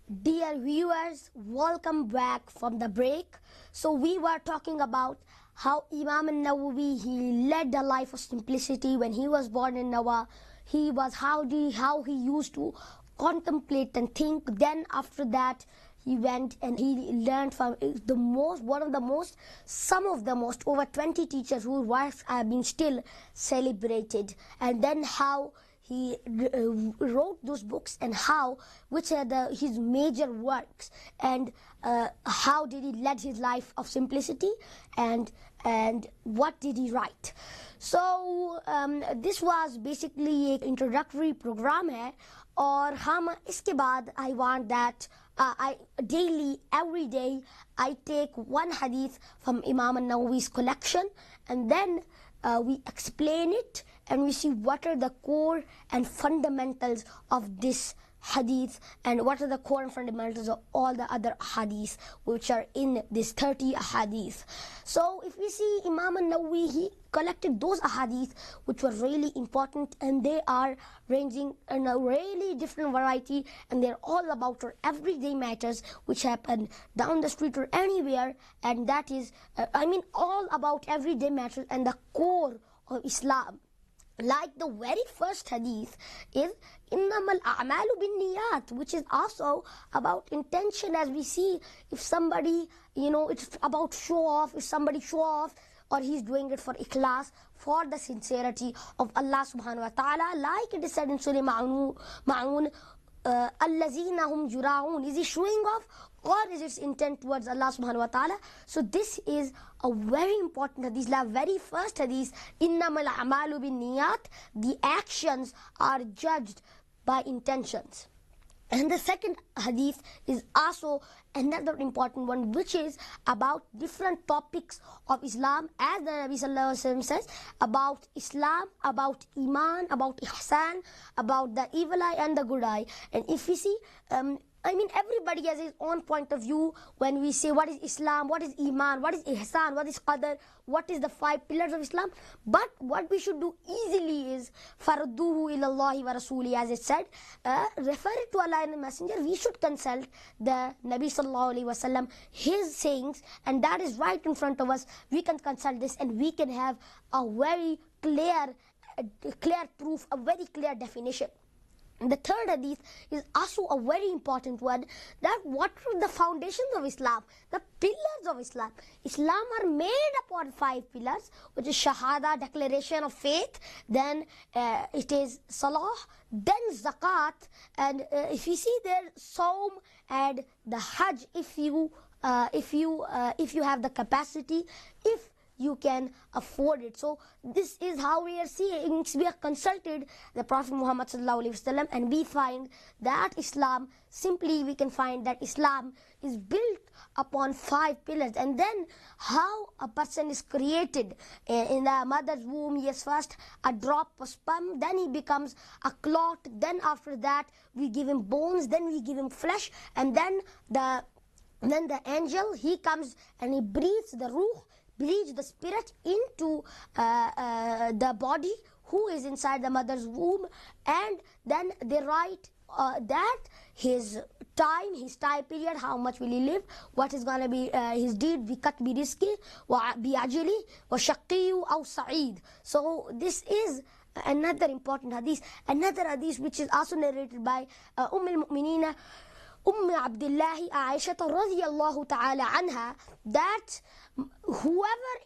Dear viewers, welcome back from the break. So we were talking about how Imam al-Nawawi, he led a life of simplicity when he was born in Nawa. He was how he used to contemplate and think. Then after that, he went and he learned from some of the most over 20 teachers whose works have been still celebrated. And then how he wrote those books and which are his major works, and how did he lead his life of simplicity, and what did he write. So this was basically an introductory program है, और हम इसके बाद I want that every day I take one hadith from Imam al-Nawawi's collection, and then we explain it and we see what are the core and fundamentals of this hadith and what are the core and fundamentals of all the other hadiths which are in this 30 hadith. So if we see Imam al-Nawawi, he collected those hadith which were really important, and they are ranging in a really different variety, and they're all about our everyday matters which happen down the street or anywhere, and that is all about everyday matters and the core of Islam. Like the very first hadith is innamal a'malu binniyat, which is also about intention. As we see, if somebody, it's about show off, if somebody show off, or he's doing it for ikhlas, for the sincerity of Allah subhanahu wa ta'ala, like it is said in Surah Ma'un, allazina hum jura'un. Is he showing off, or is its intent towards Allah subhanahu wa ta'ala? So this is a very important hadith, the very first hadith, innamal a'malu binniyat, the actions are judged by intentions. And the second hadith is also another important one, which is about different topics of Islam, as the Nabi sallallahu alaihi wasallam says, about Islam, about Iman, about Ihsan, about the evil eye and the good eye. And if we see, everybody has his own point of view when we say what is Islam, what is Iman, what is Ihsan, what is Qadr, what is the 5 pillars of Islam. But what we should do easily is farduhu ilallahi wa rasuli, as it said, refer it to Allah and the Messenger. We should consult the Nabi sallallahu alaihi wasallam, his sayings, and that is right in front of us. We can consult this and we can have a very clear proof, a very clear definition. The third hadith is also a very important one, that what are the foundations of Islam, the pillars of Islam. Islam are made upon 5 pillars, which is Shahada, declaration of faith, then it is Salah, then Zakat, and if you see there, Saum and the Hajj, if you have the capacity, if you can afford it. So this is how we are seeing. We have consulted the Prophet Muhammad sallallahu alaihi wasallam, and we find that Islam, simply we can find that Islam is built upon 5 pillars. And then how a person is created in the mother's womb. Yes, first a drop of sperm, then he becomes a clot, then after that we give him bones, then we give him flesh, and then the angel, he comes and he breathes the ruh, breathes the spirit into the body who is inside the mother's womb, and then they write that his time period, how much will he live, what is going to be his deed, bikat bi rizqi wa bi ajli wa shaqiyyu aw sa'id. So this is another important hadith, another hadith which is also narrated by al-Mu'minina Abdullah Aisha radiyallahu ta'ala anha, that whoever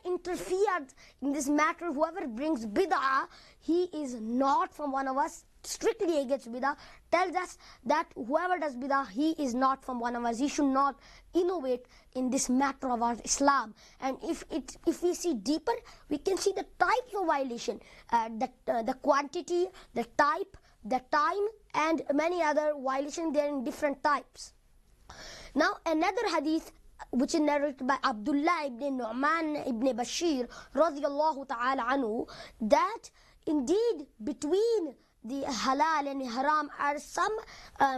interfered in this matter, whoever brings bid'ah, he is not from one of us. Strictly against bid'ah, tells us that whoever does bid'ah, he is not from one of us. He should not innovate in this matter of our Islam. And if we see deeper, we can see the types of violation, the quantity, the type, the time, and many other violations there in different types. Now another hadith which is narrated by Abdullah ibn Nu'man ibn Bashir radiyallahu ta'ala anhu, that indeed between the halal and haram are some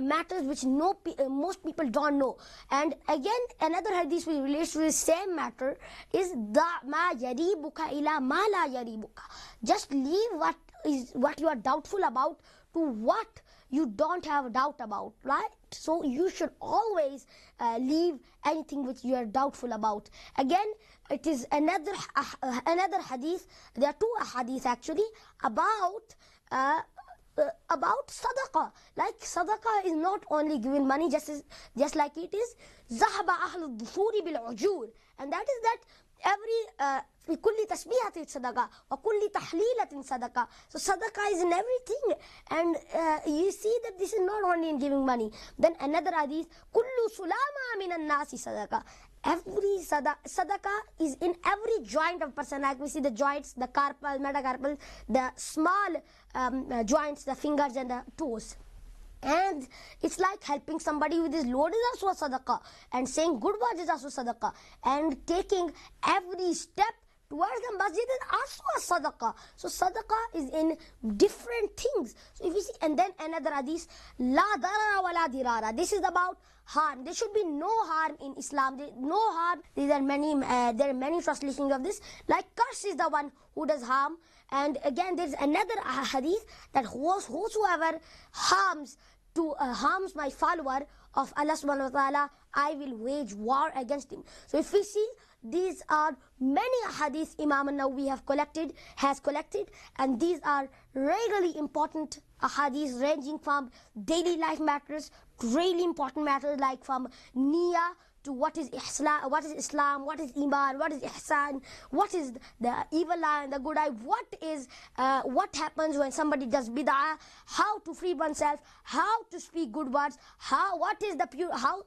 matters which most people don't know. And again, another hadith which relates to the same matter is da ma yaribuka ila ma la yaribuka. Just leave what you are doubtful about to what you don't have a doubt about, right? So you should always leave anything which you are doubtful about. Again, it is another hadith. There are two hadith actually about sadaqah. Like sadaqah is not only giving money, just like it is zahaba ahlu dhufuri bil ujur, and that is that every في كل تسبيحة صدقة وكل تحليلة صدقة. So sadaqah is in everything, and you see that this is not only in giving money. Then another hadith, كل سلامة من الناس صدقة. Every sadaqah is in every joint of person. Like we see the joints, the carpal, metacarpal, the small joints, the fingers and the toes. And it's like helping somebody with his load is also a sadaqah, and saying good words is also sadaqah, and taking every step towards the masjid is also a sadaqah. So sadaqah is in different things. So if you see, and then another hadith, la darara wa la dirara. This is about harm. There should be no harm in Islam. No harm. There are many translations of this. Like curse is the one who does harm. And again, there is another hadith that whosoever harms my follower of Allah subhanahu wa ta'ala, I will wage war against him. So if we see, these are many hadiths Imam Nabi has collected, and these are really important hadiths ranging from daily life matters to really important matters like from niyyah to what is Islam, what is Iman, what is Ihsan, what is the evil eye and the good eye, what happens when somebody does bid'ah, how to free oneself, how to speak good words, how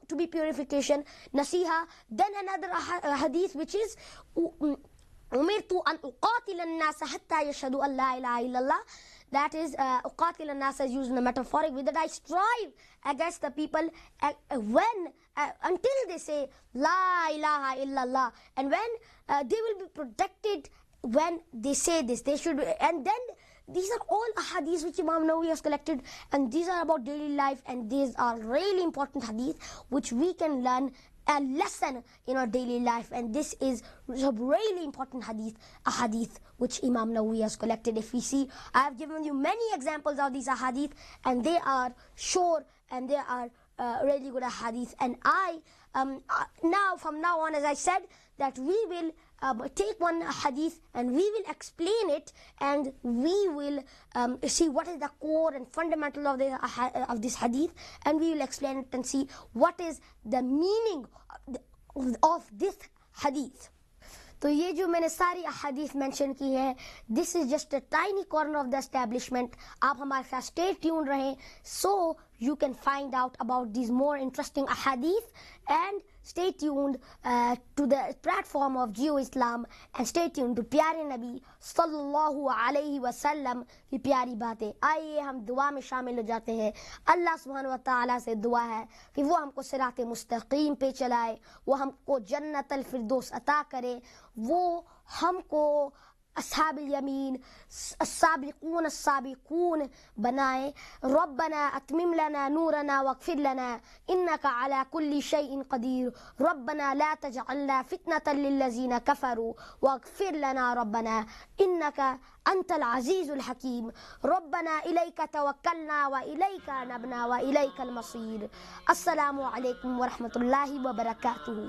to be purification, nasiha. Then another hadith which is umirtu an uqatil an-nas hatta yashhadu an la ilaha illallah. That is, uqatil an-nas is used in a metaphoric way, that I strive against the people until they say la ilaha illallah, and when they will be protected when they say this. They should, and then these are all hadiths which Imam Nawawi has collected, and these are about daily life, and these are really important hadiths which we can learn a lesson in our daily life. And this is a really important hadith which Imam Nawawi has collected. If we see, I have given you many examples of these hadith, and they are sure and they are really good hadith. And from now on, as I said, that we will take one hadith and we will explain it, and we will see what is the core and fundamental of this hadith, and we will explain it and see what is the meaning of this hadith. तो ये जो मैंने सारी अहादीथ mention की है, this is just a tiny corner of the establishment. आप हमारे साथ स्टे ट्यून रहें, सो you can find out about these more interesting ahadith, and stay tuned to the platform of Geo Islam, and stay tuned to Payare Nabi sallallahu alaihi wasallam की प्यारी बातें. आइए हम दुआ में शामिल हो जाते हैं. अल्लाह सुब्हानहु व तआला से दुआ है कि वो हमको सिराते मुस्तकीम पे चलाए, वो हमको जन्नतल फिरदौस अता करे, वो हमको अस्हाबुल यमीन अस्साबिकून अस्साबिकून बनाए. रब्बना अतमिम लना नूरना वगफिर लना इन्नका अला कुल्ली शैइन कदीर. रब्बना ला तजअलना फितनतन लिल्लज़ीना कफरू वगफिर लना रब्बना इन्नका अंतल अज़ीज़ुल हकीम. रब्बना इलैका तवक्कलना व इलैका नबना व इलैकल मसीर. अस्सलामु अलैकुम व रहमतुल्लाहि व बरकातुहू.